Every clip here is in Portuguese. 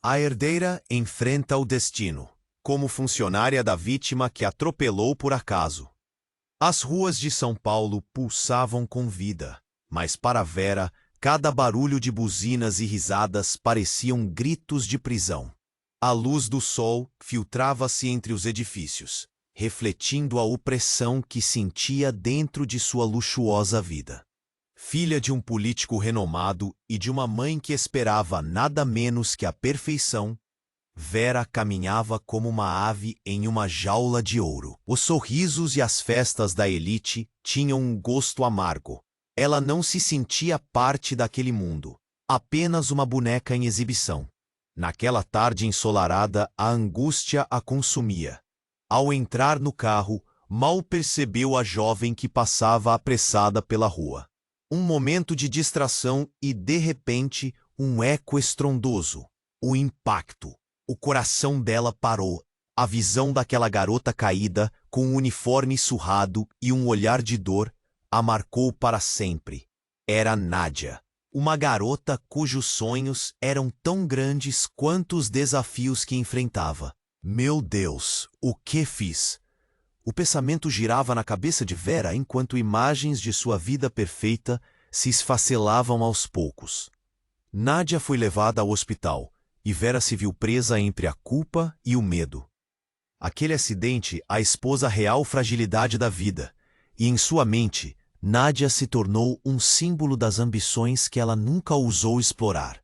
A herdeira enfrenta o destino, como funcionária da vítima que atropelou por acaso. As ruas de São Paulo pulsavam com vida, mas para Vera, cada barulho de buzinas e risadas pareciam gritos de prisão. A luz do sol filtrava-se entre os edifícios, refletindo a opressão que sentia dentro de sua luxuosa vida. Filha de um político renomado e de uma mãe que esperava nada menos que a perfeição, Vera caminhava como uma ave em uma jaula de ouro. Os sorrisos e as festas da elite tinham um gosto amargo. Ela não se sentia parte daquele mundo, apenas uma boneca em exibição. Naquela tarde ensolarada, a angústia a consumia. Ao entrar no carro, mal percebeu a jovem que passava apressada pela rua. Um momento de distração e, de repente, um eco estrondoso. O impacto. O coração dela parou. A visão daquela garota caída, com um uniforme surrado e um olhar de dor, a marcou para sempre. Era Nádia. Uma garota cujos sonhos eram tão grandes quanto os desafios que enfrentava. Meu Deus, o que fiz? O pensamento girava na cabeça de Vera enquanto imagens de sua vida perfeita se esfacelavam aos poucos. Nádia foi levada ao hospital e Vera se viu presa entre a culpa e o medo. Aquele acidente a expôs à real fragilidade da vida, e em sua mente, Nádia se tornou um símbolo das ambições que ela nunca ousou explorar.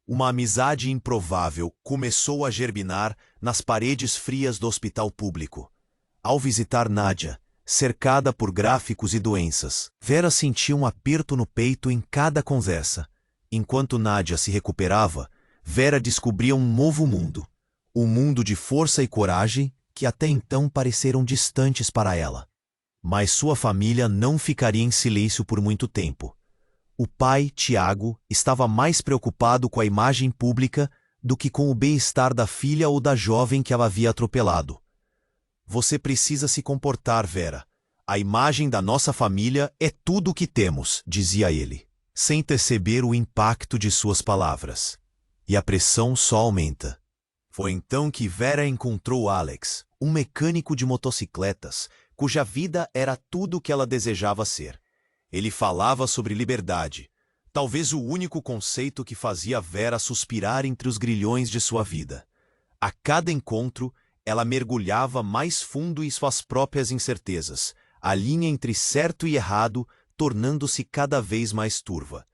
Uma amizade improvável começou a germinar nas paredes frias do hospital público. Ao visitar Nádia, cercada por gráficos e doenças, Vera sentia um aperto no peito em cada conversa. Enquanto Nádia se recuperava, Vera descobria um novo mundo. Um mundo de força e coragem que até então pareceram distantes para ela. Mas sua família não ficaria em silêncio por muito tempo. O pai, Tiago, estava mais preocupado com a imagem pública do que com o bem-estar da filha ou da jovem que ela havia atropelado. Você precisa se comportar, Vera. A imagem da nossa família é tudo o que temos, dizia ele, sem perceber o impacto de suas palavras. E a pressão só aumenta. Foi então que Vera encontrou Alex, um mecânico de motocicletas, cuja vida era tudo o que ela desejava ser. Ele falava sobre liberdade, talvez o único conceito que fazia Vera suspirar entre os grilhões de sua vida. A cada encontro, ela mergulhava mais fundo em suas próprias incertezas, a linha entre certo e errado tornando-se cada vez mais turva.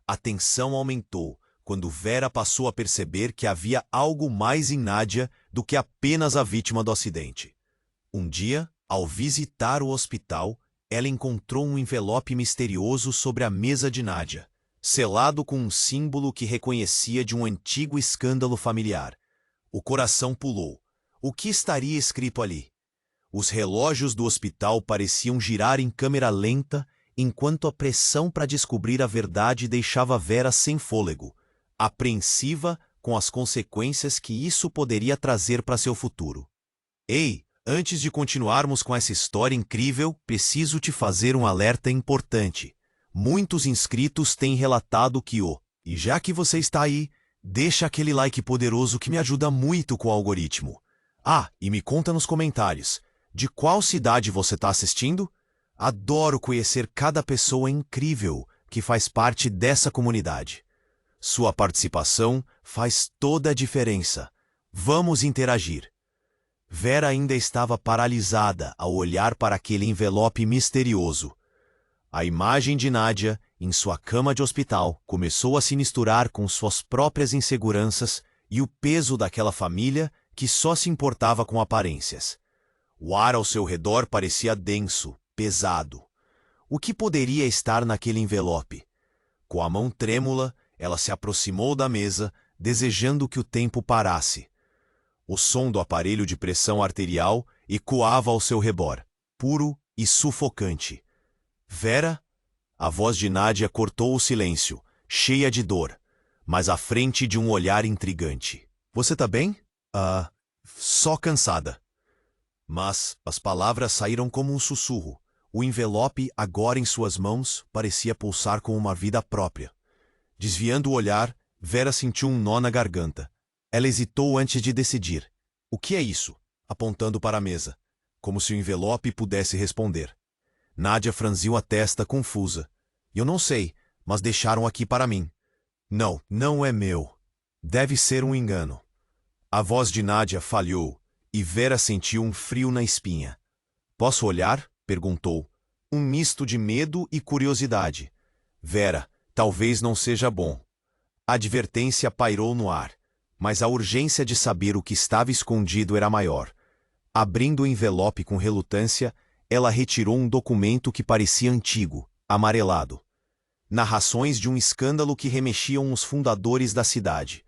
A tensão aumentou quando Vera passou a perceber que havia algo mais em Nádia do que apenas a vítima do acidente. Um dia, ao visitar o hospital, ela encontrou um envelope misterioso sobre a mesa de Nádia, selado com um símbolo que reconhecia de um antigo escândalo familiar. O coração pulou. O que estaria escrito ali? Os relógios do hospital pareciam girar em câmera lenta, enquanto a pressão para descobrir a verdade deixava Vera sem fôlego, apreensiva com as consequências que isso poderia trazer para seu futuro. Ei, antes de continuarmos com essa história incrível, preciso te fazer um alerta importante. Muitos inscritos têm relatado que e já que você está aí, deixa aquele like poderoso que me ajuda muito com o algoritmo. Ah, e me conta nos comentários, de qual cidade você está assistindo? Adoro conhecer cada pessoa incrível que faz parte dessa comunidade. Sua participação faz toda a diferença. Vamos interagir. Vera ainda estava paralisada ao olhar para aquele envelope misterioso. A imagem de Nádia, em sua cama de hospital, começou a se misturar com suas próprias inseguranças e o peso daquela família que só se importava com aparências. O ar ao seu redor parecia denso, pesado. O que poderia estar naquele envelope? Com a mão trêmula, ela se aproximou da mesa, desejando que o tempo parasse. O som do aparelho de pressão arterial ecoava ao seu redor, puro e sufocante. Vera? A voz de Nádia cortou o silêncio, cheia de dor, mas à frente de um olhar intrigante. Você tá bem? Só cansada. Mas as palavras saíram como um sussurro. O envelope, agora em suas mãos, parecia pulsar com uma vida própria. Desviando o olhar, Vera sentiu um nó na garganta. Ela hesitou antes de decidir. O que é isso? Apontando para a mesa, como se o envelope pudesse responder. Nádia franziu a testa confusa. Eu não sei, mas deixaram aqui para mim. Não, não é meu. Deve ser um engano. A voz de Nádia falhou, e Vera sentiu um frio na espinha. Posso olhar? Perguntou. Um misto de medo e curiosidade. Vera, talvez não seja bom. A advertência pairou no ar, mas a urgência de saber o que estava escondido era maior. Abrindo o envelope com relutância, ela retirou um documento que parecia antigo, amarelado. Narrações de um escândalo que remexiam os fundadores da cidade.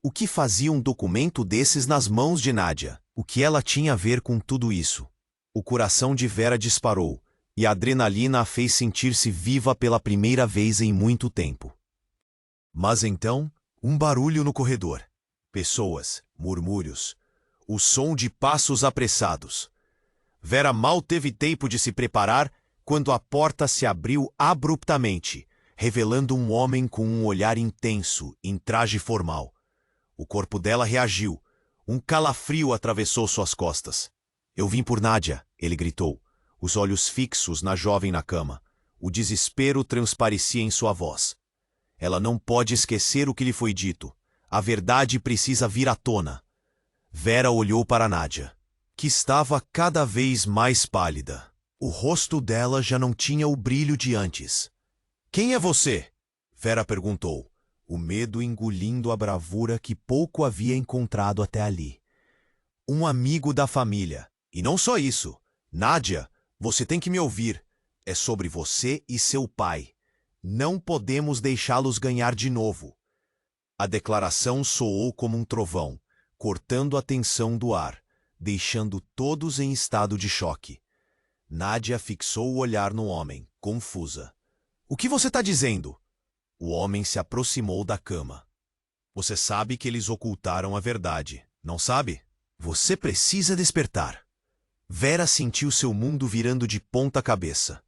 O que fazia um documento desses nas mãos de Nádia? O que ela tinha a ver com tudo isso? O coração de Vera disparou, e a adrenalina a fez sentir-se viva pela primeira vez em muito tempo. Mas então, um barulho no corredor. Pessoas, murmúrios, o som de passos apressados. Vera mal teve tempo de se preparar quando a porta se abriu abruptamente, revelando um homem com um olhar intenso, em traje formal. O corpo dela reagiu. Um calafrio atravessou suas costas. Eu vim por Nádia, ele gritou, os olhos fixos na jovem na cama. O desespero transparecia em sua voz. Ela não pode esquecer o que lhe foi dito. A verdade precisa vir à tona. Vera olhou para Nádia, que estava cada vez mais pálida. O rosto dela já não tinha o brilho de antes. Quem é você? Vera perguntou, o medo engolindo a bravura que pouco havia encontrado até ali. Um amigo da família. E não só isso. Nádia, você tem que me ouvir. É sobre você e seu pai. Não podemos deixá-los ganhar de novo. A declaração soou como um trovão, cortando a tensão do ar, deixando todos em estado de choque. Nádia fixou o olhar no homem, confusa. O que você está dizendo? O homem se aproximou da cama. Você sabe que eles ocultaram a verdade, não sabe? Você precisa despertar. Vera sentiu seu mundo virando de ponta cabeça.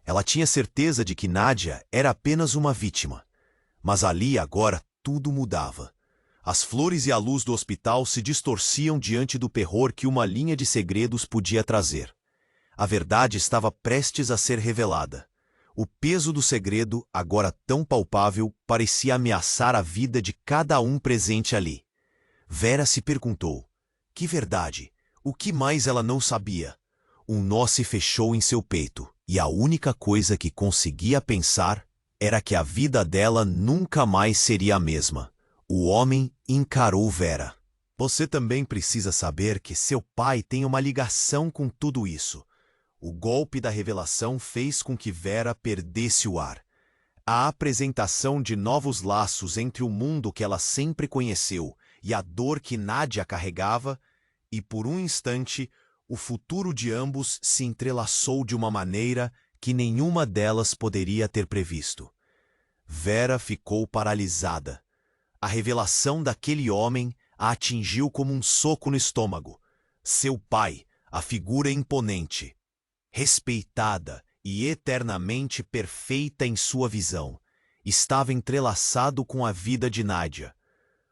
Ela tinha certeza de que Nádia era apenas uma vítima. Mas ali agora tudo mudava. As flores e a luz do hospital se distorciam diante do terror que uma linha de segredos podia trazer. A verdade estava prestes a ser revelada. O peso do segredo, agora tão palpável, parecia ameaçar a vida de cada um presente ali. Vera se perguntou: que verdade? O que mais ela não sabia? Um nó se fechou em seu peito, e a única coisa que conseguia pensar era que a vida dela nunca mais seria a mesma. O homem encarou Vera. Você também precisa saber que seu pai tem uma ligação com tudo isso. O golpe da revelação fez com que Vera perdesse o ar. A apresentação de novos laços entre o mundo que ela sempre conheceu e a dor que Nádia carregava, e por um instante, o futuro de ambos se entrelaçou de uma maneira que nenhuma delas poderia ter previsto. Vera ficou paralisada. A revelação daquele homem a atingiu como um soco no estômago. Seu pai, a figura imponente, respeitada e eternamente perfeita em sua visão, estava entrelaçado com a vida de Nádia.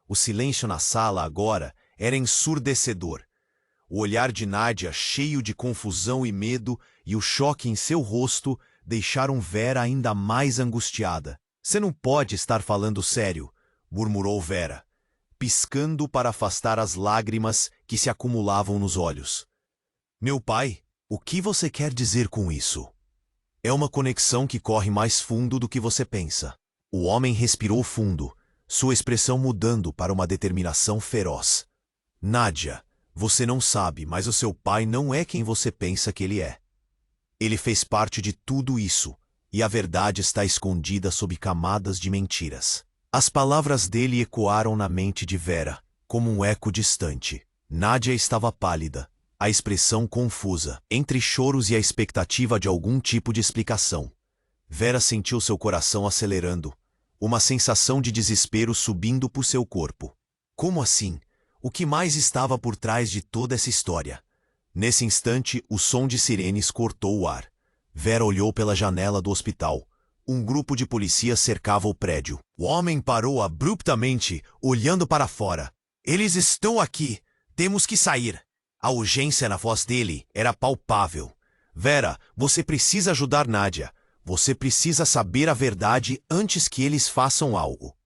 O silêncio na sala agora era ensurdecedor. O olhar de Nádia, cheio de confusão e medo, e o choque em seu rosto deixaram Vera ainda mais angustiada. Você não pode estar falando sério, murmurou Vera, piscando para afastar as lágrimas que se acumulavam nos olhos. Meu pai, o que você quer dizer com isso? É uma conexão que corre mais fundo do que você pensa. O homem respirou fundo, sua expressão mudando para uma determinação feroz. Nádia, você não sabe, mas o seu pai não é quem você pensa que ele é. Ele fez parte de tudo isso, e a verdade está escondida sob camadas de mentiras. As palavras dele ecoaram na mente de Vera, como um eco distante. Nádia estava pálida, a expressão confusa, entre choros e a expectativa de algum tipo de explicação. Vera sentiu seu coração acelerando, uma sensação de desespero subindo por seu corpo. Como assim? O que mais estava por trás de toda essa história? Nesse instante, o som de sirenes cortou o ar. Vera olhou pela janela do hospital. Um grupo de policias cercava o prédio. O homem parou abruptamente, olhando para fora. Eles estão aqui. Temos que sair. A urgência na voz dele era palpável. Vera, você precisa ajudar Nadia. Você precisa saber a verdade antes que eles façam algo.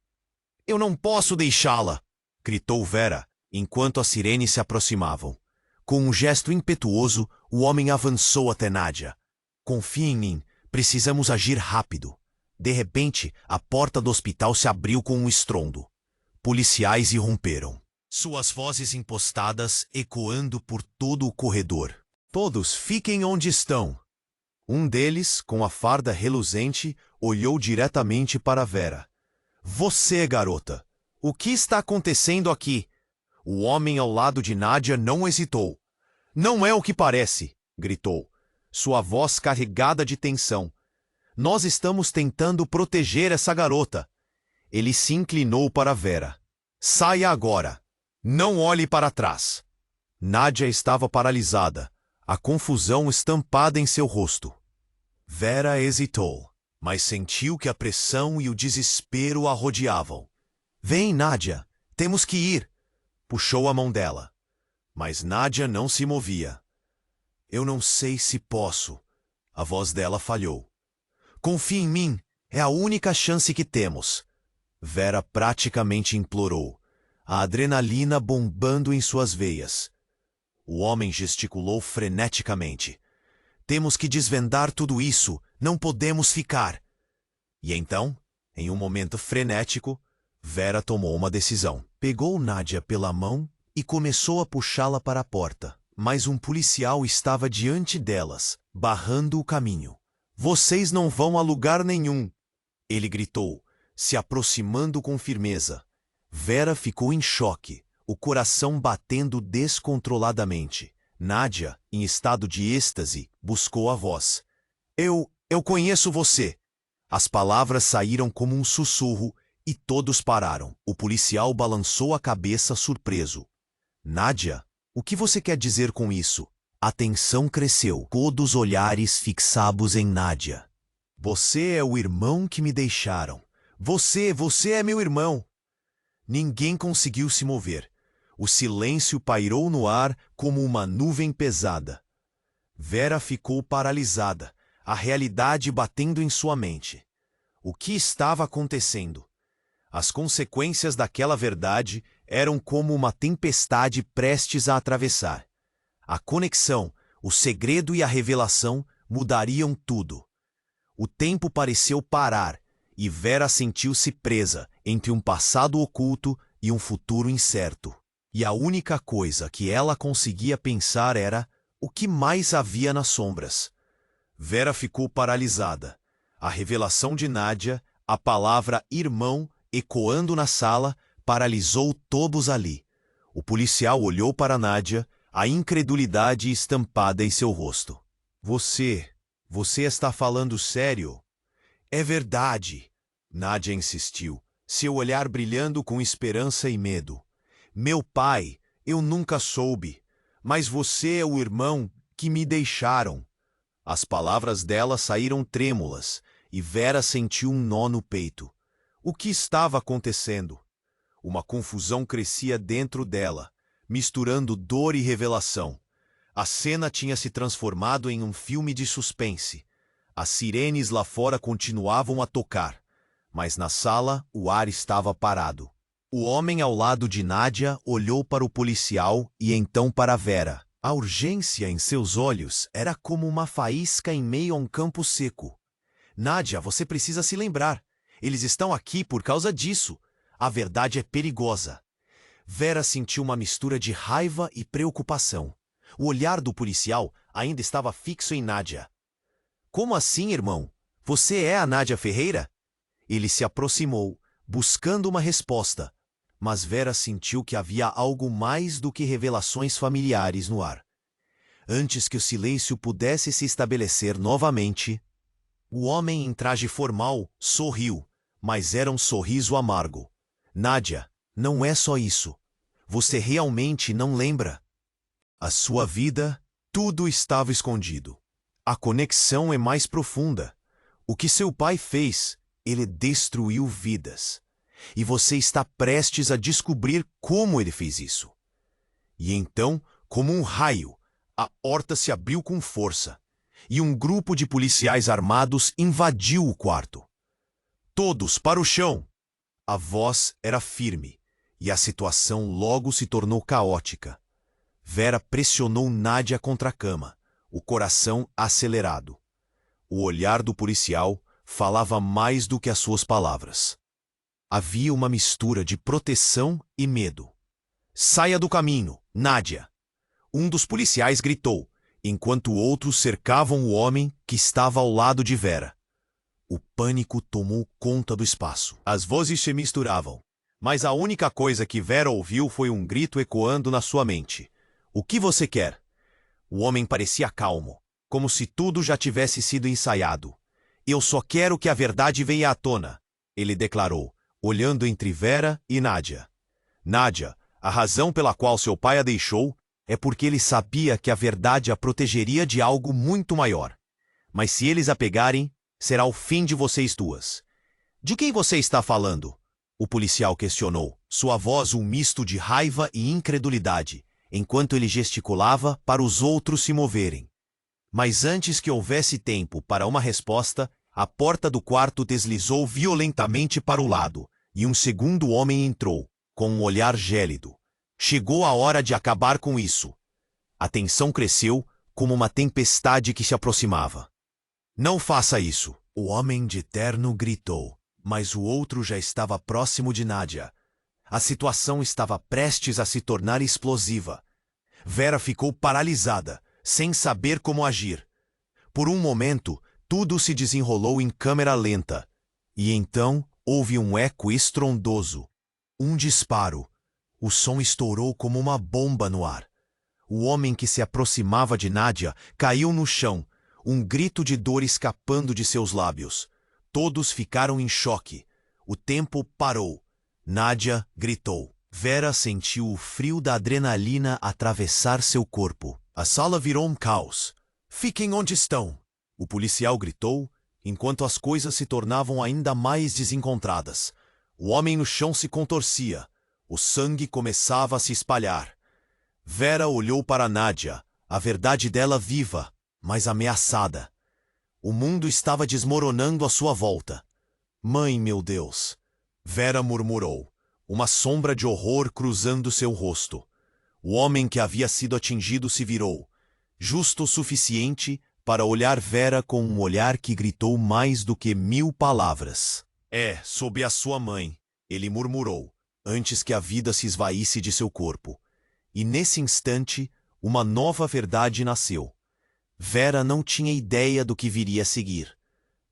Eu não posso deixá-la, gritou Vera, enquanto as sirenes se aproximavam. Com um gesto impetuoso, o homem avançou até Nadia. Confie em mim, precisamos agir rápido. De repente, a porta do hospital se abriu com um estrondo. Policiais irromperam, suas vozes impostadas ecoando por todo o corredor. Todos fiquem onde estão. Um deles, com a farda reluzente, olhou diretamente para Vera. Você, garota, o que está acontecendo aqui? O homem ao lado de Nadia não hesitou. Não é o que parece, gritou, sua voz carregada de tensão. Nós estamos tentando proteger essa garota. Ele se inclinou para Vera. Saia agora. Não olhe para trás. Nadia estava paralisada, a confusão estampada em seu rosto. Vera hesitou, mas sentiu que a pressão e o desespero a rodeavam. Vem, Nadia, temos que ir. Puxou a mão dela. Mas Nadia não se movia. Eu não sei se posso. A voz dela falhou. Confie em mim, é a única chance que temos. Vera praticamente implorou, a adrenalina bombando em suas veias. O homem gesticulou freneticamente. Temos que desvendar tudo isso, não podemos ficar. E então, em um momento frenético, Vera tomou uma decisão. Pegou Nadia pela mão e começou a puxá-la para a porta. Mas um policial estava diante delas, barrando o caminho. Vocês não vão a lugar nenhum, ele gritou, se aproximando com firmeza. Vera ficou em choque, o coração batendo descontroladamente. Nadia, em estado de êxtase, buscou a voz. Eu conheço você. As palavras saíram como um sussurro e todos pararam. O policial balançou a cabeça surpreso. Nadia, o que você quer dizer com isso? A tensão cresceu, todos os olhares fixados em Nadia. Você é o irmão que me deixaram. Você é meu irmão. Ninguém conseguiu se mover. O silêncio pairou no ar como uma nuvem pesada. Vera ficou paralisada, a realidade batendo em sua mente. O que estava acontecendo? As consequências daquela verdade eram como uma tempestade prestes a atravessar. A conexão, o segredo e a revelação mudariam tudo. O tempo pareceu parar e Vera sentiu-se presa entre um passado oculto e um futuro incerto. E a única coisa que ela conseguia pensar era o que mais havia nas sombras. Vera ficou paralisada. A revelação de Nadia, a palavra irmão ecoando na sala, paralisou todos ali. O policial olhou para Nadia, a incredulidade estampada em seu rosto. Você está falando sério? É verdade, Nadia insistiu, seu olhar brilhando com esperança e medo. Meu pai, eu nunca soube, mas você é o irmão que me deixaram. As palavras dela saíram trêmulas e Vera sentiu um nó no peito. O que estava acontecendo? Uma confusão crescia dentro dela, misturando dor e revelação. A cena tinha se transformado em um filme de suspense. As sirenes lá fora continuavam a tocar, mas na sala o ar estava parado. O homem ao lado de Nadia olhou para o policial e então para Vera. A urgência em seus olhos era como uma faísca em meio a um campo seco. Nadia, você precisa se lembrar. Eles estão aqui por causa disso. A verdade é perigosa. Vera sentiu uma mistura de raiva e preocupação. O olhar do policial ainda estava fixo em Nadia. Como assim, irmão? Você é a Nadia Ferreira? Ele se aproximou, buscando uma resposta, mas Vera sentiu que havia algo mais do que revelações familiares no ar. Antes que o silêncio pudesse se estabelecer novamente, o homem em traje formal sorriu, mas era um sorriso amargo. Nadia, não é só isso. Você realmente não lembra? A sua vida, tudo estava escondido. A conexão é mais profunda. O que seu pai fez, ele destruiu vidas. E você está prestes a descobrir como ele fez isso. E então, como um raio, a porta se abriu com força, e um grupo de policiais armados invadiu o quarto. Todos para o chão! A voz era firme, e a situação logo se tornou caótica. Vera pressionou Nádia contra a cama, o coração acelerado. O olhar do policial falava mais do que as suas palavras. Havia uma mistura de proteção e medo. "Saia do caminho, Nádia!" Um dos policiais gritou, enquanto outros cercavam o homem que estava ao lado de Vera. O pânico tomou conta do espaço. As vozes se misturavam, mas a única coisa que Vera ouviu foi um grito ecoando na sua mente. "O que você quer?" O homem parecia calmo, como se tudo já tivesse sido ensaiado. "Eu só quero que a verdade venha à tona", ele declarou, olhando entre Vera e Nádia. "Nádia, a razão pela qual seu pai a deixou é porque ele sabia que a verdade a protegeria de algo muito maior. Mas se eles a pegarem, será o fim de vocês duas." "De quem você está falando?" o policial questionou, sua voz um misto de raiva e incredulidade, enquanto ele gesticulava para os outros se moverem. Mas antes que houvesse tempo para uma resposta, a porta do quarto deslizou violentamente para o lado, e um segundo homem entrou, com um olhar gélido. Chegou a hora de acabar com isso. A tensão cresceu como uma tempestade que se aproximava. "Não faça isso!" o homem de terno gritou, mas o outro já estava próximo de Nádia. A situação estava prestes a se tornar explosiva. Vera ficou paralisada, sem saber como agir. Por um momento, tudo se desenrolou em câmera lenta. E então, houve um eco estrondoso. Um disparo. O som estourou como uma bomba no ar. O homem que se aproximava de Nádia caiu no chão, um grito de dor escapando de seus lábios. Todos ficaram em choque. O tempo parou. Nádia gritou. Vera sentiu o frio da adrenalina atravessar seu corpo. A sala virou um caos. "Fiquem onde estão!" o policial gritou, enquanto as coisas se tornavam ainda mais desencontradas. O homem no chão se contorcia. O sangue começava a se espalhar. Vera olhou para Nádia, a verdade dela viva, mas ameaçada. O mundo estava desmoronando à sua volta. "Mãe, meu Deus!" Vera murmurou, uma sombra de horror cruzando seu rosto. O homem que havia sido atingido se virou, justo o suficiente para olhar Vera com um olhar que gritou mais do que 1000 palavras. "É, sob a sua mãe", ele murmurou, antes que a vida se esvaísse de seu corpo. E nesse instante, uma nova verdade nasceu. Vera não tinha ideia do que viria a seguir.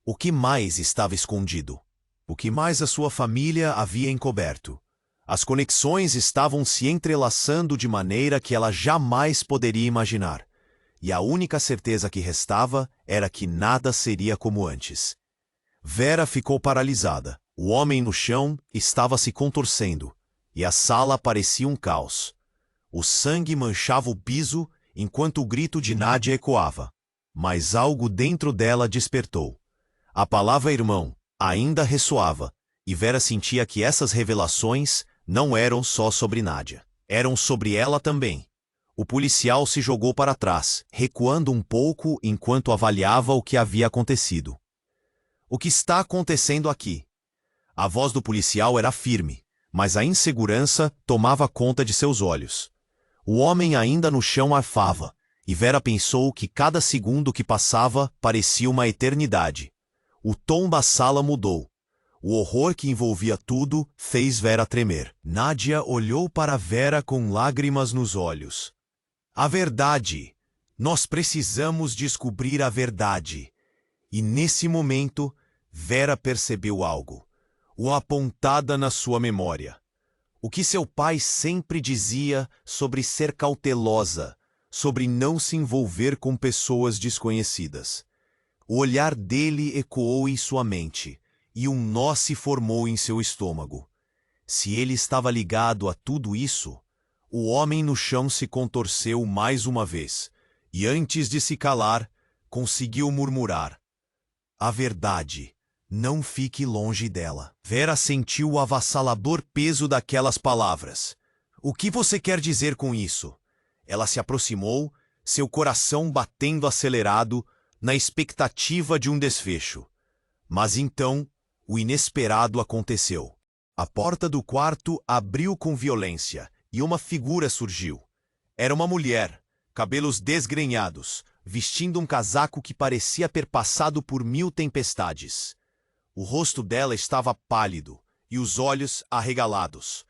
O que mais estava escondido? O que mais a sua família havia encoberto? As conexões estavam se entrelaçando de maneira que ela jamais poderia imaginar. E a única certeza que restava era que nada seria como antes. Vera ficou paralisada. O homem no chão estava se contorcendo, e a sala parecia um caos. O sangue manchava o piso enquanto o grito de Nádia ecoava. Mas algo dentro dela despertou. A palavra irmão ainda ressoava, e Vera sentia que essas revelações não eram só sobre Nádia. Eram sobre ela também. O policial se jogou para trás, recuando um pouco enquanto avaliava o que havia acontecido. "O que está acontecendo aqui?" A voz do policial era firme, mas a insegurança tomava conta de seus olhos. O homem ainda no chão arfava, e Vera pensou que cada segundo que passava parecia uma eternidade. O tom da sala mudou. O horror que envolvia tudo fez Vera tremer. Nádia olhou para Vera com lágrimas nos olhos. "A verdade! Nós precisamos descobrir a verdade." E nesse momento, Vera percebeu algo. Uma apontada na sua memória. O que seu pai sempre dizia sobre ser cautelosa, sobre não se envolver com pessoas desconhecidas. O olhar dele ecoou em sua mente, e um nó se formou em seu estômago. Se ele estava ligado a tudo isso, o homem no chão se contorceu mais uma vez, e antes de se calar, conseguiu murmurar: "A verdade, Não fique longe dela. Vera sentiu o avassalador peso daquelas palavras. O que você quer dizer com isso? Ela se aproximou, seu coração batendo acelerado, na expectativa de um desfecho. Mas então, o inesperado aconteceu. A porta do quarto abriu com violência e uma figura surgiu. Era uma mulher, cabelos desgrenhados, vestindo um casaco que parecia ter passado por 1000 tempestades. O rosto dela estava pálido e os olhos arregalados.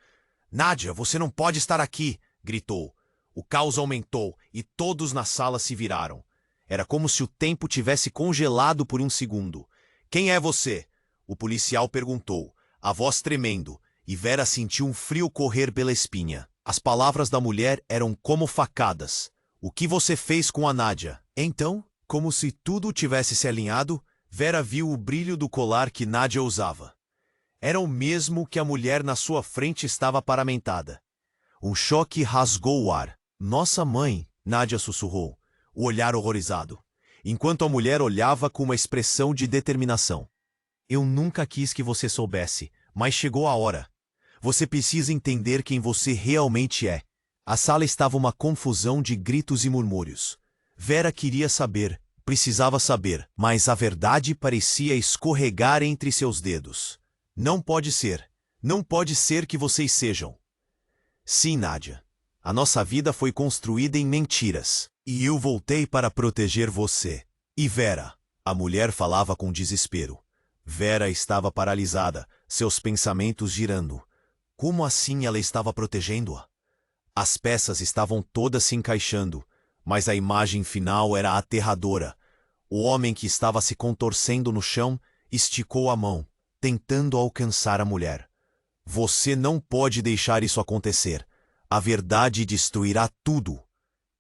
"Nádia, você não pode estar aqui!" gritou. O caos aumentou e todos na sala se viraram. Era como se o tempo tivesse congelado por um segundo. "Quem é você?" O policial perguntou, a voz tremendo, e Vera sentiu um frio correr pela espinha. As palavras da mulher eram como facadas. "O que você fez com a Nádia?" Então, como se tudo tivesse se alinhado, Vera viu o brilho do colar que Nádia usava. Era o mesmo que a mulher na sua frente estava paramentada. Um choque rasgou o ar. "Nossa mãe", Nádia sussurrou, o olhar horrorizado, enquanto a mulher olhava com uma expressão de determinação. "Eu nunca quis que você soubesse, mas chegou a hora. Você precisa entender quem você realmente é." A sala estava uma confusão de gritos e murmúrios. Vera queria saber, precisava saber, mas a verdade parecia escorregar entre seus dedos. Não pode ser que vocês sejam." "Sim, Nádia. A nossa vida foi construída em mentiras. E eu voltei para proteger você. E Vera." A mulher falava com desespero. Vera estava paralisada, seus pensamentos girando. Como assim ela estava protegendo-a? As peças estavam todas se encaixando, mas a imagem final era aterradora. O homem que estava se contorcendo no chão esticou a mão, tentando alcançar a mulher. "Você não pode deixar isso acontecer. A verdade destruirá tudo."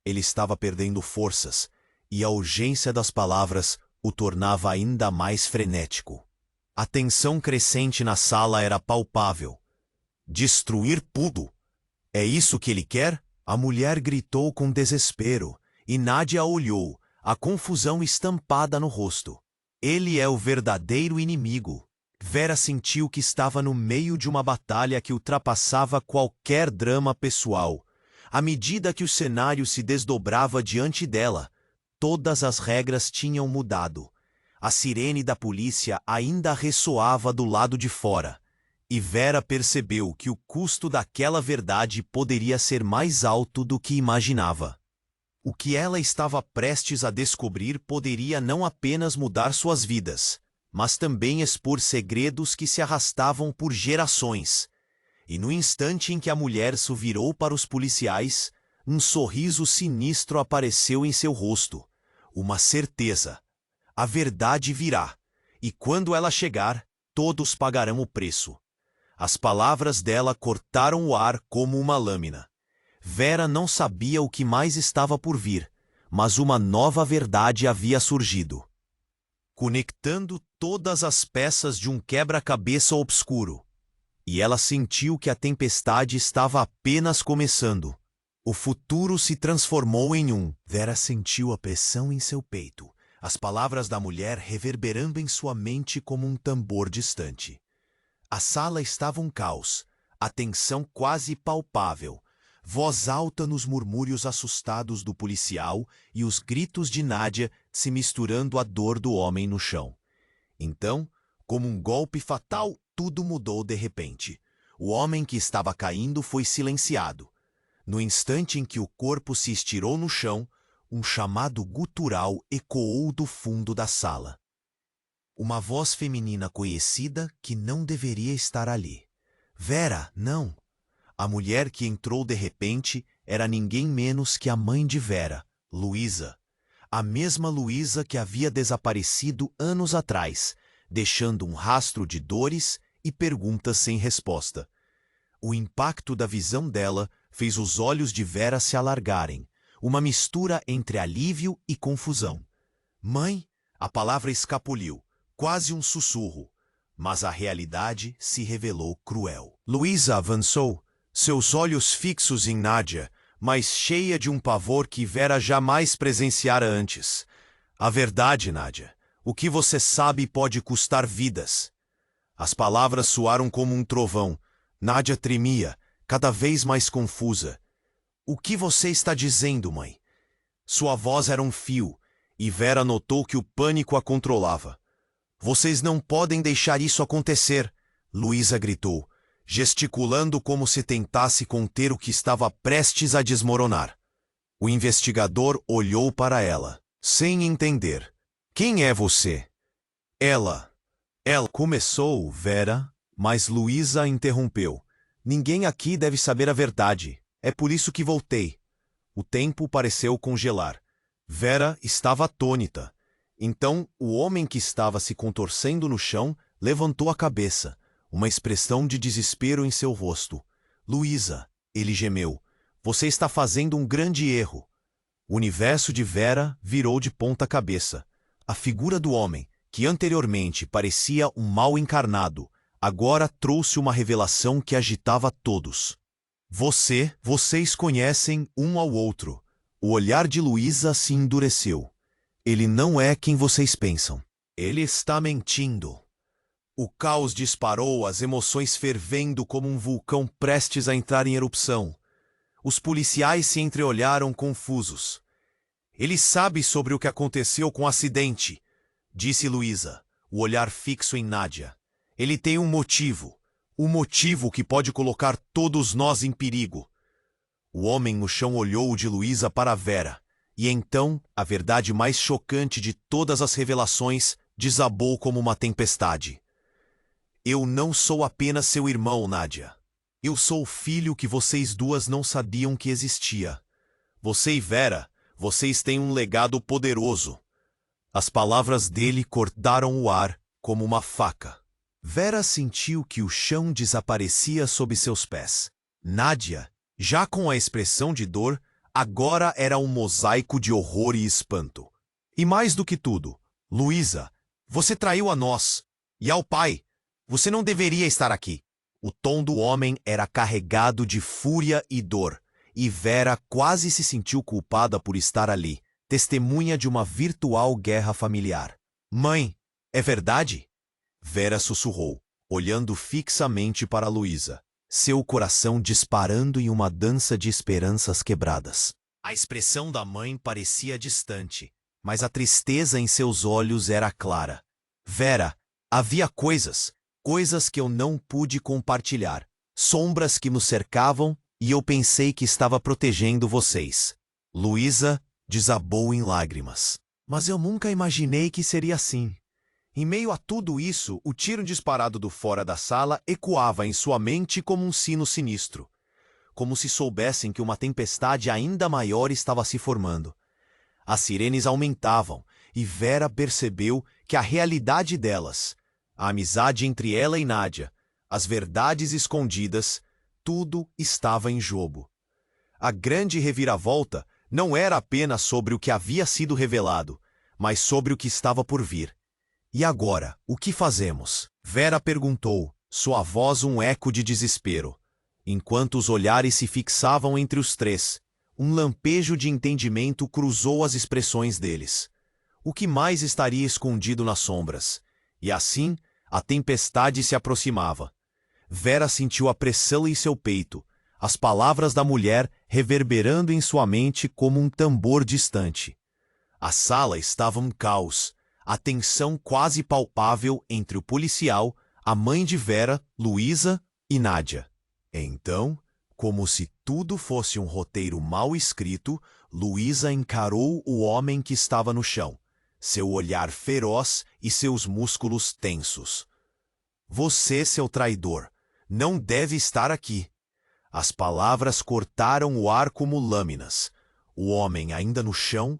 Ele estava perdendo forças, e a urgência das palavras o tornava ainda mais frenético. A tensão crescente na sala era palpável. "Destruir tudo? É isso que ele quer?" A mulher gritou com desespero, e Nádia a olhou, a confusão estampada no rosto. "Ele é o verdadeiro inimigo." Vera sentiu que estava no meio de uma batalha que ultrapassava qualquer drama pessoal. À medida que o cenário se desdobrava diante dela, todas as regras tinham mudado. A sirene da polícia ainda ressoava do lado de fora, e Vera percebeu que o custo daquela verdade poderia ser mais alto do que imaginava. O que ela estava prestes a descobrir poderia não apenas mudar suas vidas, mas também expor segredos que se arrastavam por gerações. E no instante em que a mulher se virou para os policiais, um sorriso sinistro apareceu em seu rosto. Uma certeza. A verdade virá, e quando ela chegar, todos pagarão o preço. As palavras dela cortaram o ar como uma lâmina. Vera não sabia o que mais estava por vir, mas uma nova verdade havia surgido, conectando todas as peças de um quebra-cabeça obscuro. E ela sentiu que a tempestade estava apenas começando. O futuro se transformou em um. Vera sentiu a pressão em seu peito, as palavras da mulher reverberando em sua mente como um tambor distante. A sala estava um caos, a tensão quase palpável, voz alta nos murmúrios assustados do policial e os gritos de Nádia se misturando à dor do homem no chão. Então, como um golpe fatal, tudo mudou de repente. O homem que estava caindo foi silenciado. No instante em que o corpo se estirou no chão, um chamado gutural ecoou do fundo da sala. Uma voz feminina conhecida que não deveria estar ali. "Vera, não!" A mulher que entrou de repente era ninguém menos que a mãe de Vera, Luísa. A mesma Luísa que havia desaparecido anos atrás, deixando um rastro de dores e perguntas sem resposta. O impacto da visão dela fez os olhos de Vera se alargarem, uma mistura entre alívio e confusão. "Mãe?" A palavra escapuliu, quase um sussurro, mas a realidade se revelou cruel. Luísa avançou, seus olhos fixos em Nádia, mas cheia de um pavor que Vera jamais presenciara antes. "A verdade, Nádia. O que você sabe pode custar vidas. As palavras soaram como um trovão. Nádia tremia, cada vez mais confusa. O que você está dizendo, mãe? Sua voz era um fio, e Vera notou que o pânico a controlava. Vocês não podem deixar isso acontecer, Luísa gritou, gesticulando como se tentasse conter o que estava prestes a desmoronar. O investigador olhou para ela, sem entender. Quem é você? Ela começou, Vera, mas Luísa interrompeu. Ninguém aqui deve saber a verdade. É por isso que voltei. O tempo pareceu congelar. Vera estava atônita. Então, o homem que estava se contorcendo no chão levantou a cabeça, uma expressão de desespero em seu rosto. Luísa, ele gemeu, você está fazendo um grande erro. O universo de Vera virou de ponta cabeça. A figura do homem, que anteriormente parecia um mal encarnado, agora trouxe uma revelação que agitava todos. Vocês conhecem um ao outro. O olhar de Luísa se endureceu. Ele não é quem vocês pensam. Ele está mentindo. O caos disparou, as emoções fervendo como um vulcão prestes a entrar em erupção. Os policiais se entreolharam confusos. Ele sabe sobre o que aconteceu com o acidente, disse Luísa, o olhar fixo em Nádia. Ele tem um motivo que pode colocar todos nós em perigo. O homem no chão olhou de Luísa para Vera, e então a verdade mais chocante de todas as revelações desabou como uma tempestade. Eu não sou apenas seu irmão, Nádia. Eu sou o filho que vocês duas não sabiam que existia. Você e Vera, vocês têm um legado poderoso. As palavras dele cortaram o ar como uma faca. Vera sentiu que o chão desaparecia sob seus pés. Nádia, já com a expressão de dor, agora era um mosaico de horror e espanto. E mais do que tudo, Luísa, você traiu a nós e ao pai. Você não deveria estar aqui. O tom do homem era carregado de fúria e dor, e Vera quase se sentiu culpada por estar ali, testemunha de uma virtual guerra familiar. Mãe, é verdade? Vera sussurrou, olhando fixamente para Luísa, seu coração disparando em uma dança de esperanças quebradas. A expressão da mãe parecia distante, mas a tristeza em seus olhos era clara. Vera, havia coisas que eu não pude compartilhar, sombras que nos cercavam e eu pensei que estava protegendo vocês. Luísa desabou em lágrimas. Mas eu nunca imaginei que seria assim. Em meio a tudo isso, o tiro disparado do fora da sala ecoava em sua mente como um sino sinistro, como se soubessem que uma tempestade ainda maior estava se formando. As sirenes aumentavam e Vera percebeu que a realidade delas, a amizade entre ela e Nádia, as verdades escondidas, tudo estava em jogo. A grande reviravolta não era apenas sobre o que havia sido revelado, mas sobre o que estava por vir. E agora, o que fazemos? Vera perguntou, sua voz um eco de desespero. Enquanto os olhares se fixavam entre os três, um lampejo de entendimento cruzou as expressões deles. O que mais estaria escondido nas sombras? E assim, a tempestade se aproximava. Vera sentiu a pressão em seu peito, as palavras da mulher reverberando em sua mente como um tambor distante. A sala estava um caos, a tensão quase palpável entre o policial, a mãe de Vera, Luísa e Nádia. Então, como se tudo fosse um roteiro mal escrito, Luísa encarou o homem que estava no chão, seu olhar feroz e seus músculos tensos. Você, seu traidor, não deve estar aqui. As palavras cortaram o ar como lâminas. O homem, ainda no chão,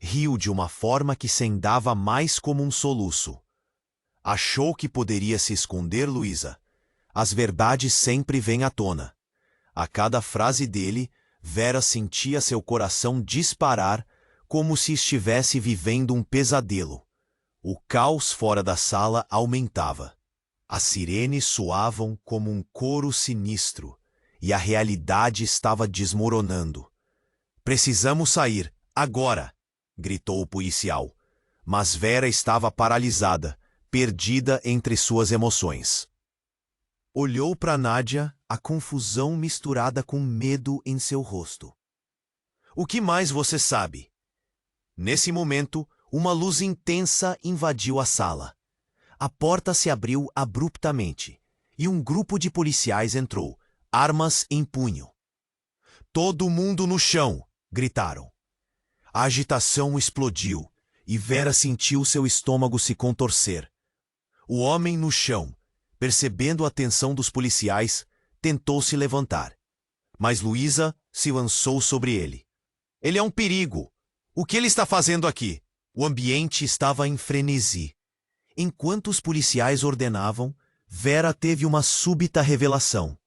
riu de uma forma que soava mais como um soluço. Achou que poderia se esconder, Luísa. As verdades sempre vêm à tona. A cada frase dele, Vera sentia seu coração disparar como se estivesse vivendo um pesadelo. O caos fora da sala aumentava. As sirenes soavam como um coro sinistro, e a realidade estava desmoronando. Precisamos sair, agora! Gritou o policial. mas Vera estava paralisada, perdida entre suas emoções. Olhou para Nádia, a confusão misturada com medo em seu rosto. O que mais você sabe? Nesse momento, uma luz intensa invadiu a sala. A porta se abriu abruptamente e um grupo de policiais entrou, armas em punho. Todo mundo no chão! Gritaram. A agitação explodiu e Vera sentiu seu estômago se contorcer. O homem no chão, percebendo a tensão dos policiais, tentou se levantar. Mas Luísa se lançou sobre ele. Ele é um perigo! O que ele está fazendo aqui? O ambiente estava em frenesi. Enquanto os policiais ordenavam, Vera teve uma súbita revelação.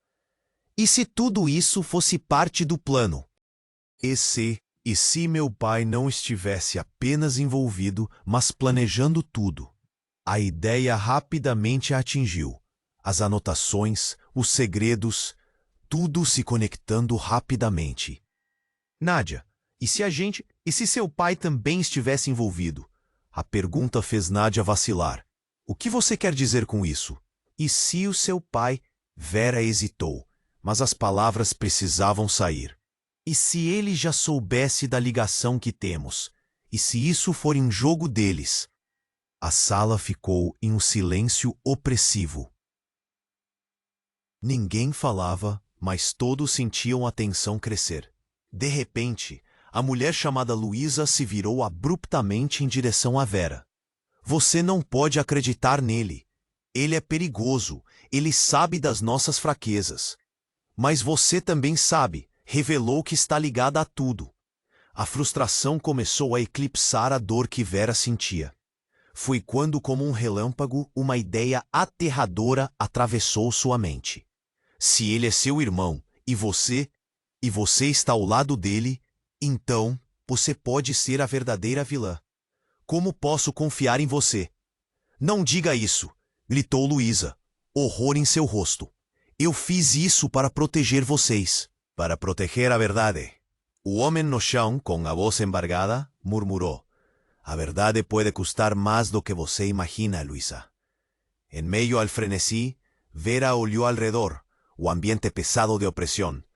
E se tudo isso fosse parte do plano? E se meu pai não estivesse apenas envolvido, mas planejando tudo? A ideia rapidamente a atingiu. As anotações, os segredos, tudo se conectando rapidamente. Nádia, e se seu pai também estivesse envolvido? A pergunta fez Nádia vacilar. O que você quer dizer com isso? E se o seu pai? Vera hesitou, mas as palavras precisavam sair. E se ele já soubesse da ligação que temos? E se isso for em jogo deles? A sala ficou em um silêncio opressivo. Ninguém falava, mas todos sentiam a tensão crescer. De repente, a mulher chamada Luísa se virou abruptamente em direção a Vera. Você não pode acreditar nele. Ele é perigoso. Ele sabe das nossas fraquezas. Mas você também sabe, revelou que está ligada a tudo. A frustração começou a eclipsar a dor que Vera sentia. Foi quando, como um relâmpago, uma ideia aterradora atravessou sua mente. Se ele é seu irmão, e você está ao lado dele, então você pode ser a verdadeira vilã. Como posso confiar em você? Não diga isso, gritou Luísa, horror em seu rosto. Eu fiz isso para proteger vocês. Para proteger a verdade. O homem no chão, com a voz embargada, murmurou. A verdade pode custar mais do que você imagina, Luísa. En meio al frenesí, Vera olhou ao redor, o ambiente pesado de opresión.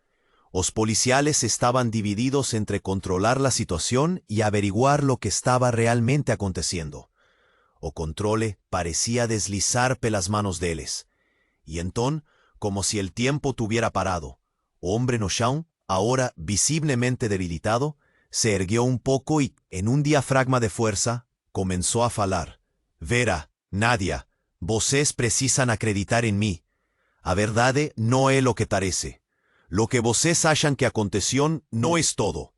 Os policiales estaban divididos entre controlar la situación y averiguar lo que estaba realmente aconteciendo. O controle parecía deslizar pelas manos deles. Y entón, como si el tiempo tuviera parado, o hombre no chão, ahora visiblemente debilitado, se erguió un poco y, en un diafragma de fuerza, comenzó a falar. Vera, Nádia, vocês precisam acreditar en mí. A verdade no é lo que parece. Lo que vocês acham que aconteció no es todo.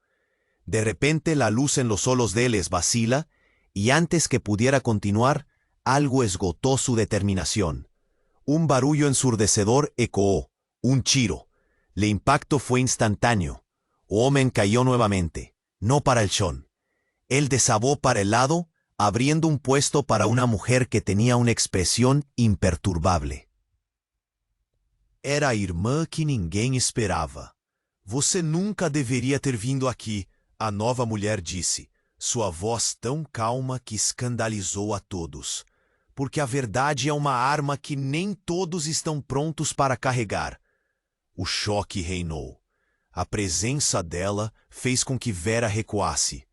De repente la luz en los ojos de él vacila, y antes que pudiera continuar, algo esgotó su determinación. Un barullo ensurdecedor ecoó, un chiro. El impacto fue instantáneo. O homem cayó nuevamente, no para el chón. Él desabó para el lado, abriendo un puesto para una mujer que tenía una expresión imperturbable. Era a irmã que ninguém esperava. Você nunca deveria ter vindo aqui, a nova mulher disse, sua voz tão calma que escandalizou a todos. Porque a verdade é uma arma que nem todos estão prontos para carregar. O choque reinou. A presença dela fez com que Vera recuasse.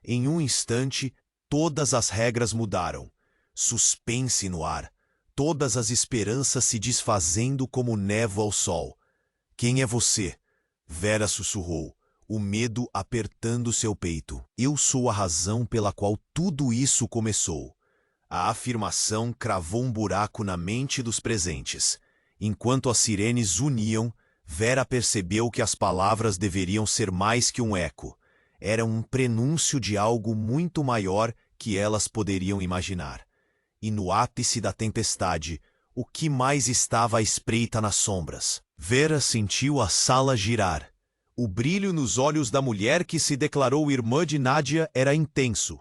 Em um instante, todas as regras mudaram. Suspense no ar. Todas as esperanças se desfazendo como névoa ao sol. Quem é você? Vera sussurrou, o medo apertando seu peito. Eu sou a razão pela qual tudo isso começou. A afirmação cravou um buraco na mente dos presentes. Enquanto as sirenes uniam, Vera percebeu que as palavras deveriam ser mais que um eco. Era um prenúncio de algo muito maior que elas poderiam imaginar. E no ápice da tempestade, o que mais estava à espreita nas sombras? Vera sentiu a sala girar. O brilho nos olhos da mulher que se declarou irmã de Nádia era intenso.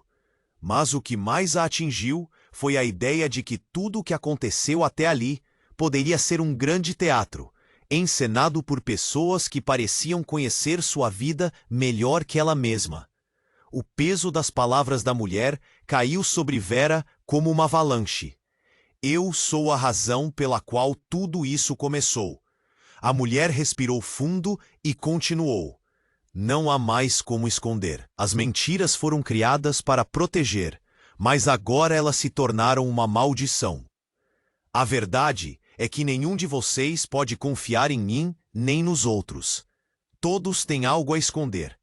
Mas o que mais a atingiu foi a ideia de que tudo o que aconteceu até ali poderia ser um grande teatro, encenado por pessoas que pareciam conhecer sua vida melhor que ela mesma. O peso das palavras da mulher caiu sobre Vera como uma avalanche. Eu sou a razão pela qual tudo isso começou. A mulher respirou fundo e continuou. Não há mais como esconder. As mentiras foram criadas para proteger, mas agora elas se tornaram uma maldição. A verdade é que nenhum de vocês pode confiar em mim nem nos outros. Todos têm algo a esconder.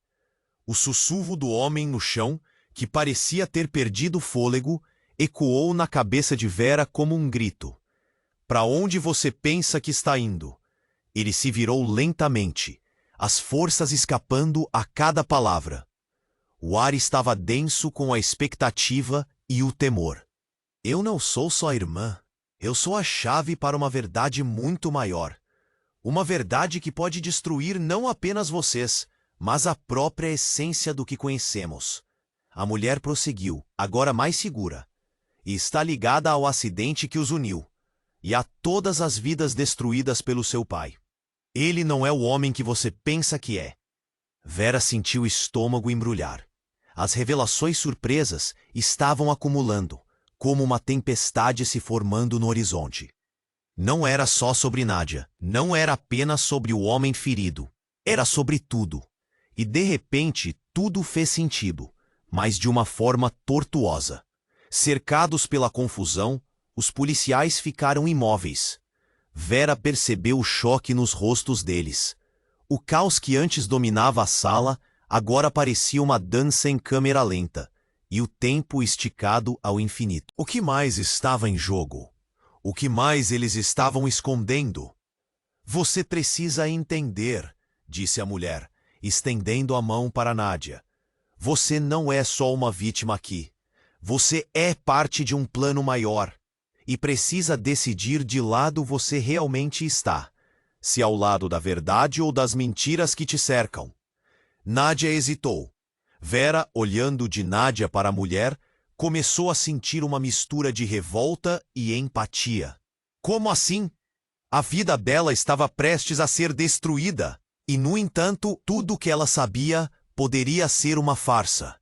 O sussurro do homem no chão, que parecia ter perdido o fôlego, ecoou na cabeça de Vera como um grito. Para onde você pensa que está indo? Ele se virou lentamente, as forças escapando a cada palavra. O ar estava denso com a expectativa e o temor. Eu não sou só irmã. Eu sou a chave para uma verdade muito maior. Uma verdade que pode destruir não apenas vocês, mas a própria essência do que conhecemos. A mulher prosseguiu, agora mais segura, e está ligada ao acidente que os uniu, e a todas as vidas destruídas pelo seu pai. Ele não é o homem que você pensa que é. Vera sentiu o estômago embrulhar. As revelações surpresas estavam acumulando, como uma tempestade se formando no horizonte. Não era só sobre Nádia, não era apenas sobre o homem ferido, era sobre tudo. E de repente tudo fez sentido, mas de uma forma tortuosa. Cercados pela confusão, os policiais ficaram imóveis. Vera percebeu o choque nos rostos deles. O caos que antes dominava a sala agora parecia uma dança em câmera lenta, e o tempo esticado ao infinito. O que mais estava em jogo? O que mais eles estavam escondendo? Você precisa entender, disse a mulher, estendendo a mão para Nádia. Você não é só uma vítima aqui. Você é parte de um plano maior. E precisa decidir de lado você realmente está. Se ao lado da verdade ou das mentiras que te cercam. Nádia hesitou. Vera, olhando de Nádia para a mulher, começou a sentir uma mistura de revolta e empatia. Como assim? A vida dela estava prestes a ser destruída. E, no entanto, tudo o que ela sabia poderia ser uma farsa.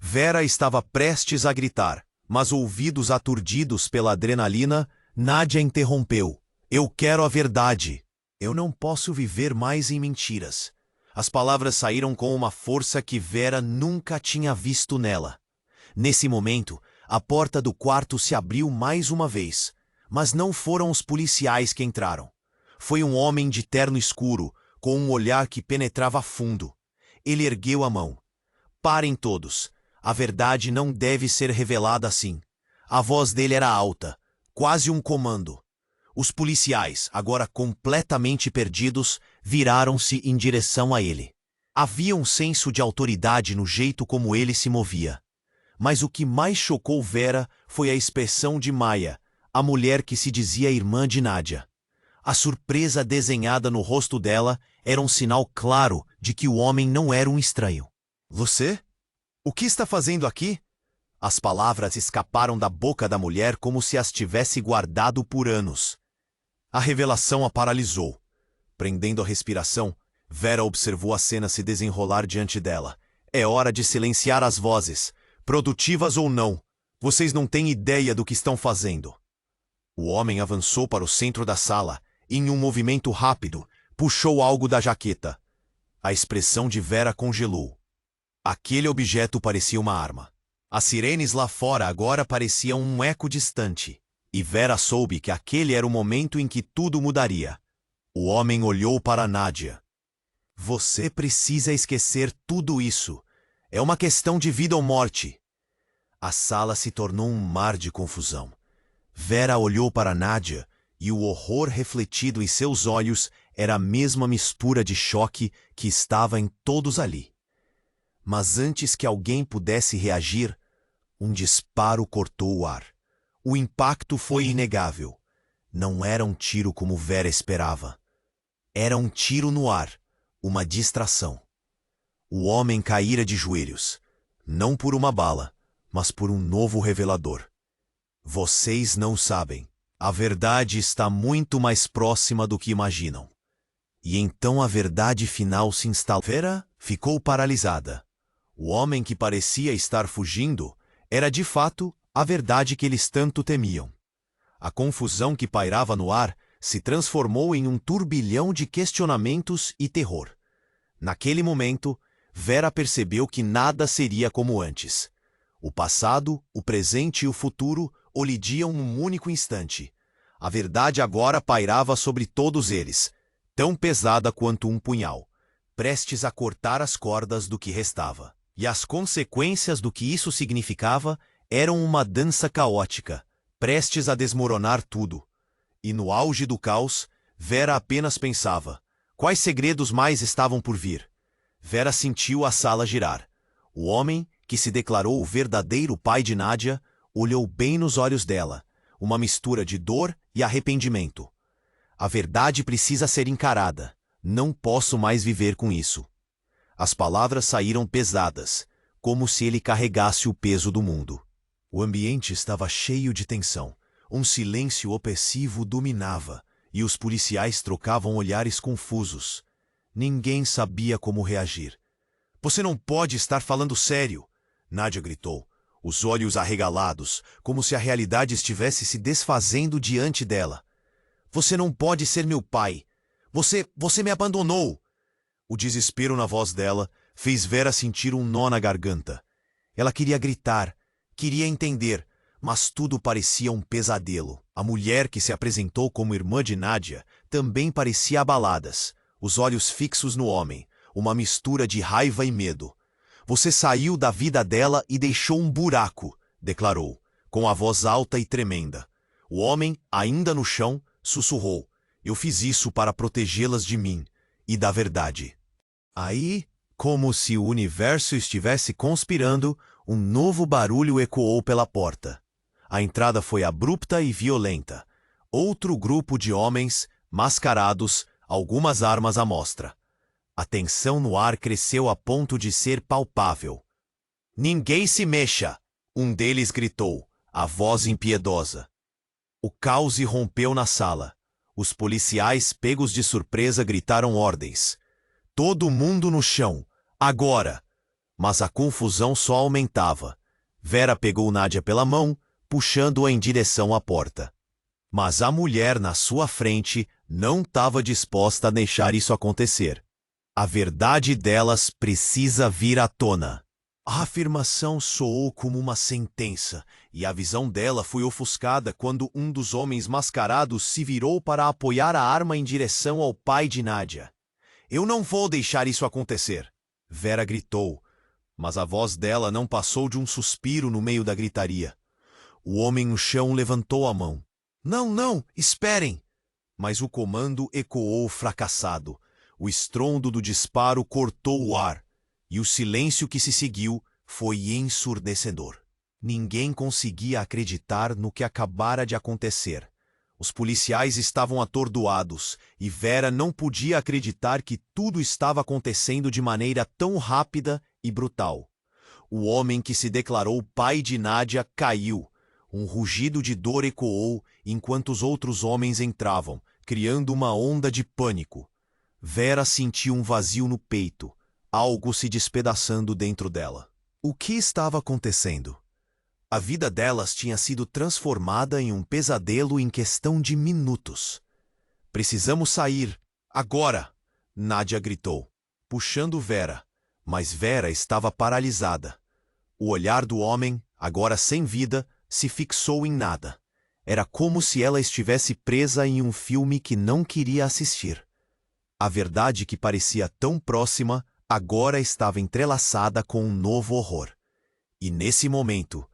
Vera estava prestes a gritar, mas ouvidos aturdidos pela adrenalina, Nádia interrompeu. Eu quero a verdade. Eu não posso viver mais em mentiras. As palavras saíram com uma força que Vera nunca tinha visto nela. Nesse momento, a porta do quarto se abriu mais uma vez, mas não foram os policiais que entraram. Foi um homem de terno escuro, com um olhar que penetrava fundo. Ele ergueu a mão. Parem todos. A verdade não deve ser revelada assim. A voz dele era alta, quase um comando. Os policiais, agora completamente perdidos, viraram-se em direção a ele. Havia um senso de autoridade no jeito como ele se movia. Mas o que mais chocou Vera foi a expressão de Maia, a mulher que se dizia irmã de Nádia. A surpresa desenhada no rosto dela era um sinal claro de que o homem não era um estranho. Você? O que está fazendo aqui? As palavras escaparam da boca da mulher como se as tivesse guardado por anos. A revelação a paralisou. Prendendo a respiração, Vera observou a cena se desenrolar diante dela. É hora de silenciar as vozes, produtivas ou não. Vocês não têm ideia do que estão fazendo. O homem avançou para o centro da sala e, em um movimento rápido, puxou algo da jaqueta. A expressão de Vera congelou. Aquele objeto parecia uma arma. As sirenes lá fora agora pareciam um eco distante. E Vera soube que aquele era o momento em que tudo mudaria. O homem olhou para Nádia. Você precisa esquecer tudo isso. É uma questão de vida ou morte. A sala se tornou um mar de confusão. Vera olhou para Nádia e o horror refletido em seus olhos era a mesma mistura de choque que estava em todos ali. Mas antes que alguém pudesse reagir, um disparo cortou o ar. O impacto foi inegável. Não era um tiro como Vera esperava. Era um tiro no ar, uma distração. O homem caíra de joelhos, não por uma bala, mas por um novo revelador. Vocês não sabem. A verdade está muito mais próxima do que imaginam. E então a verdade final se instalou. Vera ficou paralisada. O homem que parecia estar fugindo era de fato a verdade que eles tanto temiam. A confusão que pairava no ar se transformou em um turbilhão de questionamentos e terror. Naquele momento, Vera percebeu que nada seria como antes. O passado, o presente e o futuro colidiam num único instante. A verdade agora pairava sobre todos eles, tão pesada quanto um punhal, prestes a cortar as cordas do que restava. E as consequências do que isso significava eram uma dança caótica, prestes a desmoronar tudo. E no auge do caos, Vera apenas pensava: quais segredos mais estavam por vir? Vera sentiu a sala girar. O homem, que se declarou o verdadeiro pai de Nadia, olhou bem nos olhos dela, uma mistura de dor e arrependimento. A verdade precisa ser encarada. Não posso mais viver com isso. As palavras saíram pesadas, como se ele carregasse o peso do mundo. O ambiente estava cheio de tensão. Um silêncio opressivo dominava, e os policiais trocavam olhares confusos. Ninguém sabia como reagir. Você não pode estar falando sério, Nadia gritou, os olhos arregalados, como se a realidade estivesse se desfazendo diante dela. Você não pode ser meu pai. Você me abandonou. O desespero na voz dela fez Vera sentir um nó na garganta. Ela queria gritar, queria entender, mas tudo parecia um pesadelo. A mulher que se apresentou como irmã de Nadia também parecia abalada, os olhos fixos no homem, uma mistura de raiva e medo. Você saiu da vida dela e deixou um buraco, declarou, com a voz alta e tremenda. O homem, ainda no chão, sussurrou: eu fiz isso para protegê-las de mim e da verdade. Aí, como se o universo estivesse conspirando, um novo barulho ecoou pela porta. A entrada foi abrupta e violenta. Outro grupo de homens, mascarados, algumas armas à mostra. A tensão no ar cresceu a ponto de ser palpável. Ninguém se mexa! Um deles gritou, a voz impiedosa. O caos irrompeu na sala. Os policiais, pegos de surpresa, gritaram ordens. Todo mundo no chão, agora! Mas a confusão só aumentava. Vera pegou Nadia pela mão, puxando-a em direção à porta. Mas a mulher na sua frente não estava disposta a deixar isso acontecer. A verdade delas precisa vir à tona. A afirmação soou como uma sentença, e a visão dela foi ofuscada quando um dos homens mascarados se virou para apoiar a arma em direção ao pai de Nadia. Eu não vou deixar isso acontecer, Vera gritou, mas a voz dela não passou de um suspiro no meio da gritaria. O homem no chão levantou a mão. Não, esperem! Mas o comando ecoou fracassado. O estrondo do disparo cortou o ar, e o silêncio que se seguiu foi ensurdecedor. Ninguém conseguia acreditar no que acabara de acontecer. Os policiais estavam atordoados, e Vera não podia acreditar que tudo estava acontecendo de maneira tão rápida e brutal. O homem que se declarou pai de Nadia caiu. Um rugido de dor ecoou enquanto os outros homens entravam, criando uma onda de pânico. Vera sentiu um vazio no peito, algo se despedaçando dentro dela. O que estava acontecendo? A vida delas tinha sido transformada em um pesadelo em questão de minutos. Precisamos sair, agora! Nadia gritou, puxando Vera, mas Vera estava paralisada. O olhar do homem, agora sem vida, se fixou em nada. Era como se ela estivesse presa em um filme que não queria assistir. A verdade que parecia tão próxima, agora estava entrelaçada com um novo horror. E nesse momento,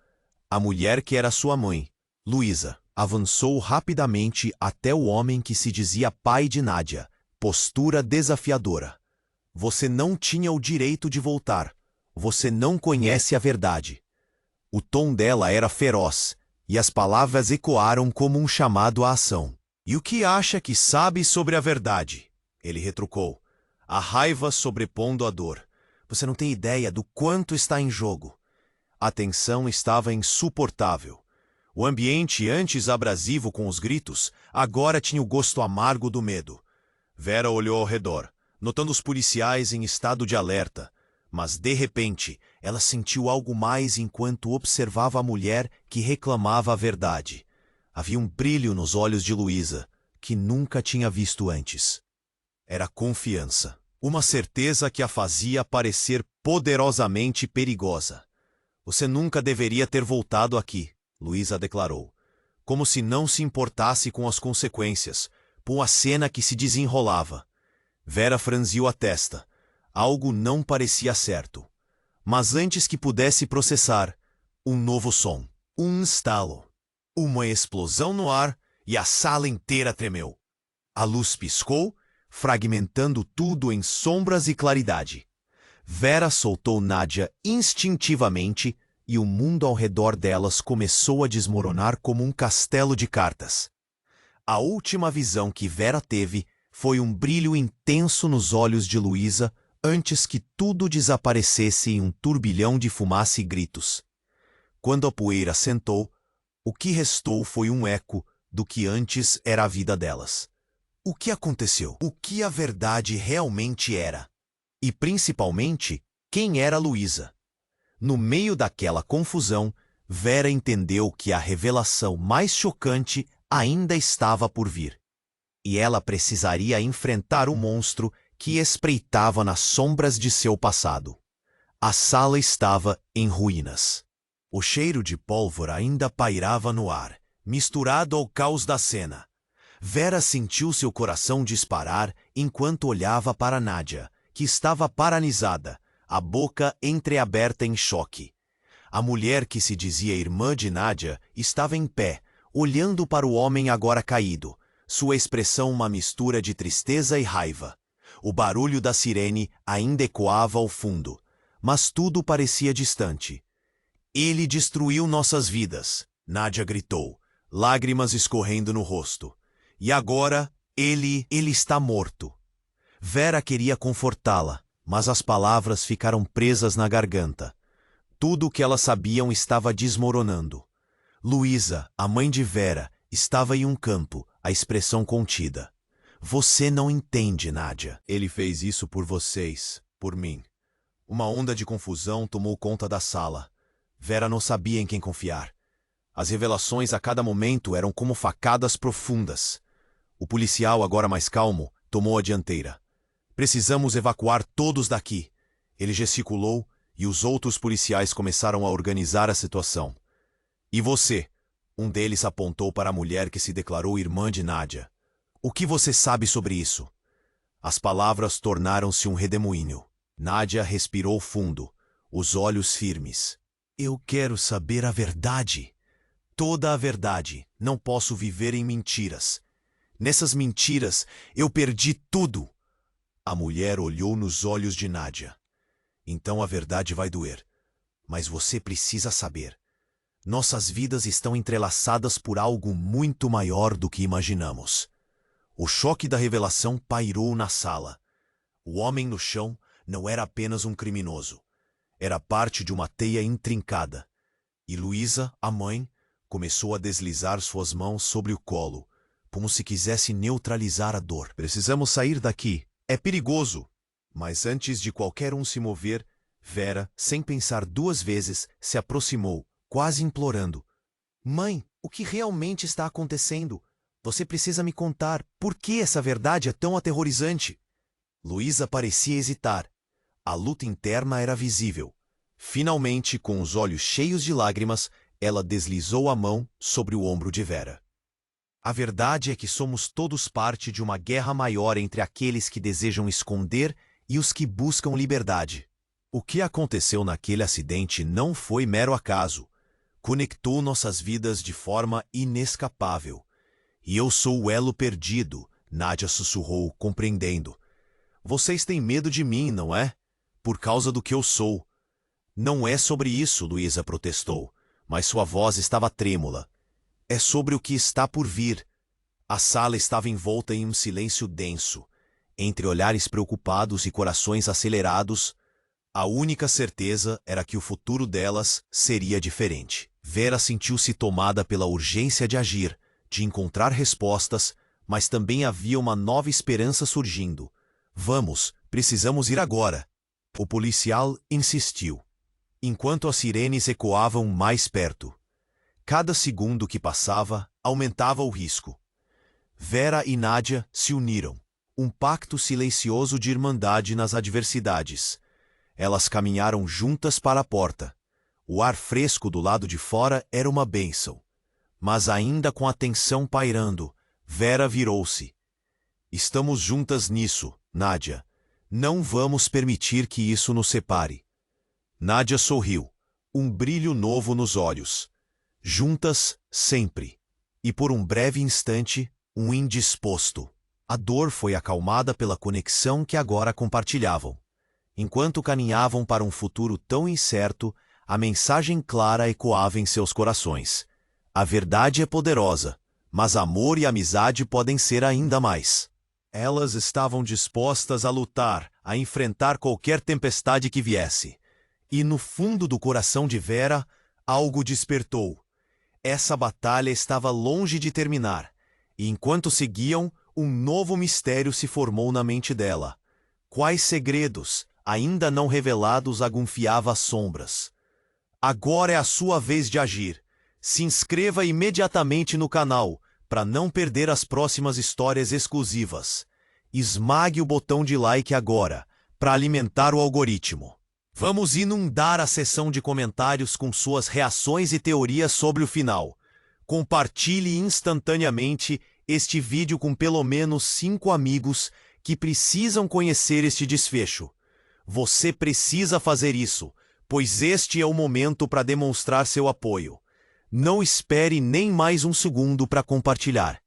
a mulher que era sua mãe, Luísa, avançou rapidamente até o homem que se dizia pai de Nadia, postura desafiadora. Você não tinha o direito de voltar. Você não conhece a verdade. O tom dela era feroz, e as palavras ecoaram como um chamado à ação. E o que acha que sabe sobre a verdade? Ele retrucou, a raiva sobrepondo a dor. Você não tem ideia do quanto está em jogo. A tensão estava insuportável. O ambiente, antes abrasivo com os gritos, agora tinha o gosto amargo do medo. Vera olhou ao redor, notando os policiais em estado de alerta, mas de repente ela sentiu algo mais enquanto observava a mulher que reclamava a verdade. Havia um brilho nos olhos de Luísa, que nunca tinha visto antes. Era confiança, uma certeza que a fazia parecer poderosamente perigosa. Você nunca deveria ter voltado aqui, Luísa declarou, como se não se importasse com as consequências, com a cena que se desenrolava. Vera franziu a testa. Algo não parecia certo. Mas antes que pudesse processar, um novo som, um estalo, uma explosão no ar e a sala inteira tremeu. A luz piscou, fragmentando tudo em sombras e claridade. Vera soltou Nadia instintivamente e o mundo ao redor delas começou a desmoronar como um castelo de cartas. A última visão que Vera teve foi um brilho intenso nos olhos de Luísa antes que tudo desaparecesse em um turbilhão de fumaça e gritos. Quando a poeira assentou, o que restou foi um eco do que antes era a vida delas. O que aconteceu? O que a verdade realmente era? E, principalmente, quem era Luísa? No meio daquela confusão, Vera entendeu que a revelação mais chocante ainda estava por vir. E ela precisaria enfrentar o monstro que espreitava nas sombras de seu passado. A sala estava em ruínas. O cheiro de pólvora ainda pairava no ar, misturado ao caos da cena. Vera sentiu seu coração disparar enquanto olhava para Nadia, que estava paralisada, a boca entreaberta em choque. A mulher que se dizia irmã de Nadia estava em pé, olhando para o homem agora caído, sua expressão uma mistura de tristeza e raiva. O barulho da sirene ainda ecoava ao fundo, mas tudo parecia distante. Ele destruiu nossas vidas, Nadia gritou, lágrimas escorrendo no rosto. E agora, ele está morto. Vera queria confortá-la, mas as palavras ficaram presas na garganta. Tudo o que elas sabiam estava desmoronando. Luísa, a mãe de Vera, estava em um campo, a expressão contida. Você não entende, Nadia. Ele fez isso por vocês, por mim. Uma onda de confusão tomou conta da sala. Vera não sabia em quem confiar. As revelações a cada momento eram como facadas profundas. O policial, agora mais calmo, tomou a dianteira. Precisamos evacuar todos daqui. Ele gesticulou e os outros policiais começaram a organizar a situação. E você? Um deles apontou para a mulher que se declarou irmã de Nadia. O que você sabe sobre isso? As palavras tornaram-se um redemoinho. Nadia respirou fundo, os olhos firmes. Eu quero saber a verdade. Toda a verdade. Não posso viver em mentiras. Nessas mentiras, eu perdi tudo. A mulher olhou nos olhos de Nadia. Então a verdade vai doer. Mas você precisa saber. Nossas vidas estão entrelaçadas por algo muito maior do que imaginamos. O choque da revelação pairou na sala. O homem no chão não era apenas um criminoso. Era parte de uma teia intrincada. E Luísa, a mãe, começou a deslizar suas mãos sobre o colo, como se quisesse neutralizar a dor. Precisamos sair daqui. É perigoso. Mas antes de qualquer um se mover, Vera, sem pensar duas vezes, se aproximou, quase implorando. Mãe, o que realmente está acontecendo? Você precisa me contar por que essa verdade é tão aterrorizante. Luísa parecia hesitar. A luta interna era visível. Finalmente, com os olhos cheios de lágrimas, ela deslizou a mão sobre o ombro de Vera. A verdade é que somos todos parte de uma guerra maior entre aqueles que desejam esconder e os que buscam liberdade. O que aconteceu naquele acidente não foi mero acaso. Conectou nossas vidas de forma inescapável. E eu sou o elo perdido, Nadia sussurrou, compreendendo. Vocês têm medo de mim, não é? Por causa do que eu sou. Não é sobre isso, Luísa protestou, mas sua voz estava trêmula. É sobre o que está por vir. A sala estava envolta em um silêncio denso. Entre olhares preocupados e corações acelerados, a única certeza era que o futuro delas seria diferente. Vera sentiu-se tomada pela urgência de agir, de encontrar respostas, mas também havia uma nova esperança surgindo. Vamos, precisamos ir agora. O policial insistiu. enquanto as sirenes ecoavam mais perto. Cada segundo que passava aumentava o risco. Vera e Nádia se uniram, um pacto silencioso de irmandade nas adversidades. Elas caminharam juntas para a porta. O ar fresco do lado de fora era uma bênção. Mas ainda com a tensão pairando, Vera virou-se. Estamos juntas nisso, Nádia. Não vamos permitir que isso nos separe. Nádia sorriu, um brilho novo nos olhos. Juntas, sempre. E por um breve instante, um indisposto. A dor foi acalmada pela conexão que agora compartilhavam. Enquanto caminhavam para um futuro tão incerto, a mensagem clara ecoava em seus corações. A verdade é poderosa, mas amor e amizade podem ser ainda mais. Elas estavam dispostas a lutar, a enfrentar qualquer tempestade que viesse. E no fundo do coração de Vera, algo despertou. Essa batalha estava longe de terminar, e enquanto seguiam, um novo mistério se formou na mente dela. Quais segredos, ainda não revelados, agunfiava as sombras? Agora é a sua vez de agir. Se inscreva imediatamente no canal, para não perder as próximas histórias exclusivas. Esmague o botão de like agora, para alimentar o algoritmo. Vamos inundar a seção de comentários com suas reações e teorias sobre o final. Compartilhe instantaneamente este vídeo com pelo menos 5 amigos que precisam conhecer este desfecho. Você precisa fazer isso, pois este é o momento para demonstrar seu apoio. Não espere nem mais um segundo para compartilhar.